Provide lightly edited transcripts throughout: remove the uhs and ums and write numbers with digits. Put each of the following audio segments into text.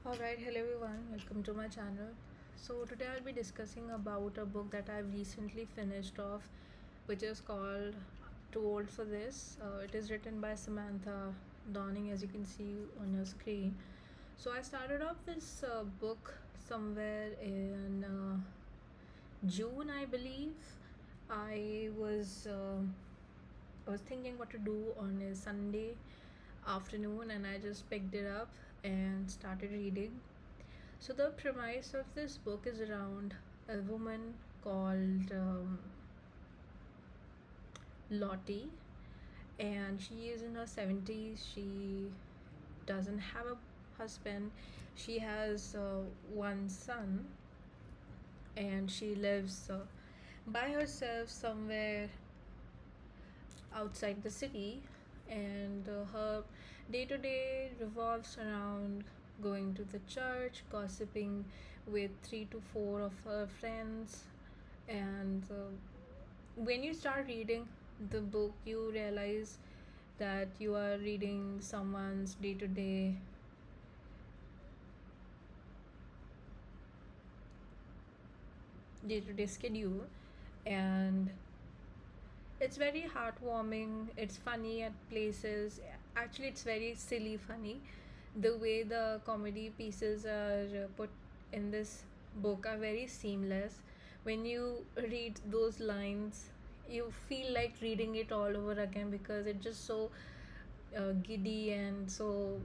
Alright, hello everyone, welcome to my channel. So today I'll be discussing about a book that I've recently finished off, which is called Too Old for This. It is written by Samantha Dawning, as you can see on your screen. So I started off this book somewhere in June, I believe. I was uh, I was thinking what to do on a Sunday afternoon, and I just picked it up and started reading. So the premise of this book is around a woman called Lottie, and she is in her 70s. She doesn't have a husband. She has one son, and she lives by herself somewhere outside the city. And her day to day revolves around going to the church, gossiping with 3 to 4 of her friends. And when you start reading the book, you realize that you are reading someone's day to day schedule. And it's very heartwarming, it's funny at places. Actually, it's very silly funny. The way the comedy pieces are put in this book are very seamless. When you read those lines, you feel like reading it all over again because it's just so giddy and so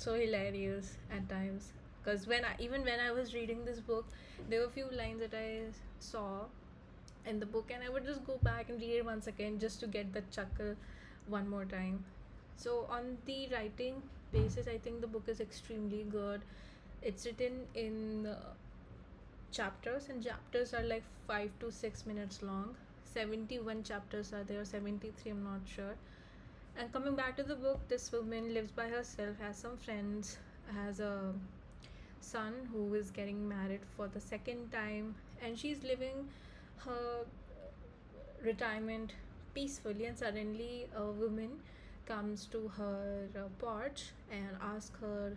hilarious at times. Because even when I was reading this book, there were a few lines that I saw in the book, and I would just go back and read it once again just to get the chuckle one more time. So on the writing basis, I think the book is extremely good. It's written in chapters, and chapters are like 5 to 6 minutes long. 71 chapters are there, 73, I'm not sure. And coming back to the book, this woman lives by herself, has some friends, has a son who is getting married for the second time, and she's living her retirement peacefully. And suddenly a woman comes to her porch and asks her,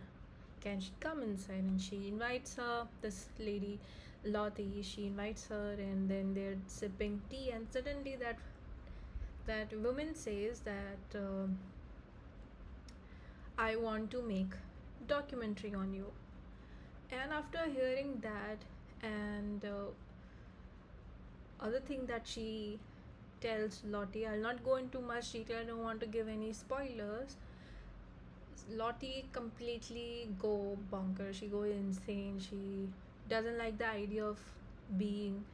can she come inside? And she invites her, this lady Lottie, she invites her, and then they're sipping tea, and suddenly that woman says that I want to make documentary on you. And after hearing that, and other thing that she tells Lottie, I'll not go into much detail, I don't want to give any spoilers. Lottie completely go bonkers, she goes insane. She doesn't like the idea of being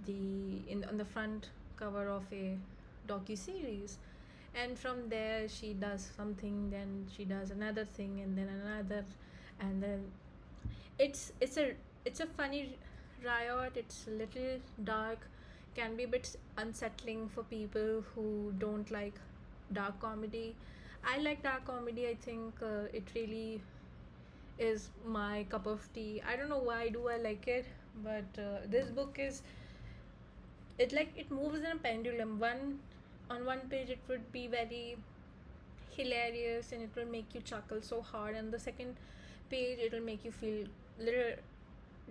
on the front cover of a docu series. And from there she does something, then she does another thing, and then another. And then it's a funny riot. It's a little dark, can be a bit unsettling for people who don't like dark comedy. I like dark comedy. I think it really is my cup of tea. I don't know why do I like it, but this book is, it moves in a pendulum. On one page it would be very hilarious and it will make you chuckle so hard, and the second page it will make you feel little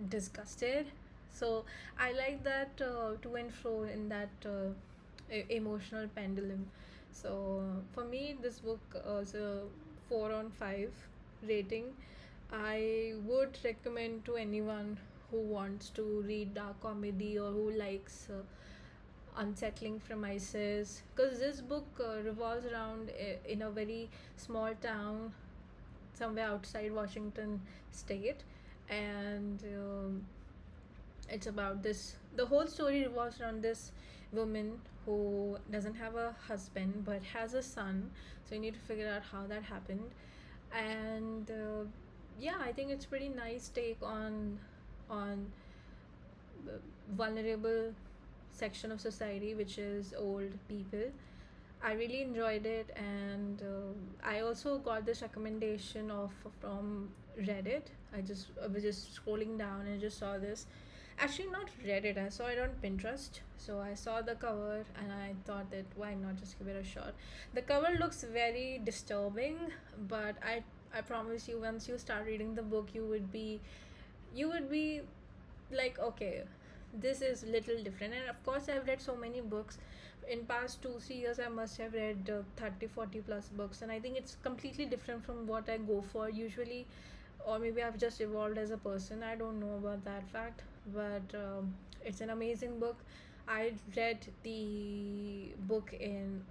disgusted. So I like that to and fro in that emotional pendulum. So for me, this book is a 4 on 5 rating. I would recommend to anyone who wants to read dark comedy or who likes unsettling premises, because this book revolves around in a very small town somewhere outside Washington state. And it's about this, the whole story revolves around this woman who doesn't have a husband but has a son. So you need to figure out how that happened. And yeah, I think it's pretty nice take on the vulnerable section of society, which is old people. I really enjoyed it. And I also got this recommendation of from Reddit. I was just scrolling down and just saw this. Actually, not Reddit. I saw it on Pinterest. So I saw the cover and I thought that why not just give it a shot. The cover looks very disturbing, but I I promise you, once you start reading the book, you would be like, okay, this is little different. And of course, I've read so many books in past 2 3 years. I must have read 30 40 plus books, and I think it's completely different from what I go for usually. Or maybe I've just evolved as a person, I don't know about that fact. But it's an amazing book. I read the book in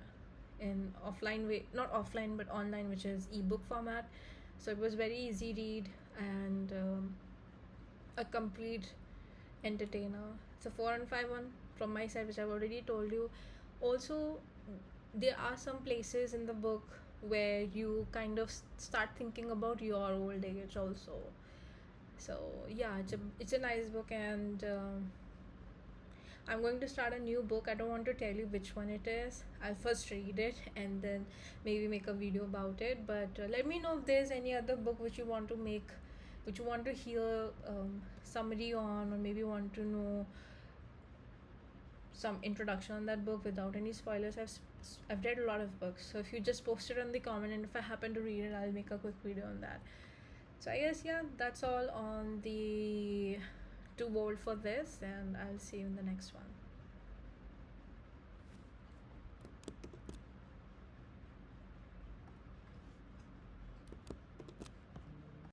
offline way, not offline but online, which is ebook format. So it was very easy read, and a complete entertainer. It's a 4 and 5 one from my side, which I've already told you. Also, there are some places in the book where you kind of start thinking about your old age also. So yeah, it's a nice book, and I'm going to start a new book. I don't want to tell you which one it is. I'll first read it and then maybe make a video about it. But let me know if there's any other book which you want to make, which you want to hear summary on, or maybe want to know some introduction on that book without any spoilers. I've read a lot of books, so if you just post it on the comment, and if I happen to read it, I'll make a quick video on that. So I guess, yeah, that's all on the too bold for this, and I'll see you in the next one.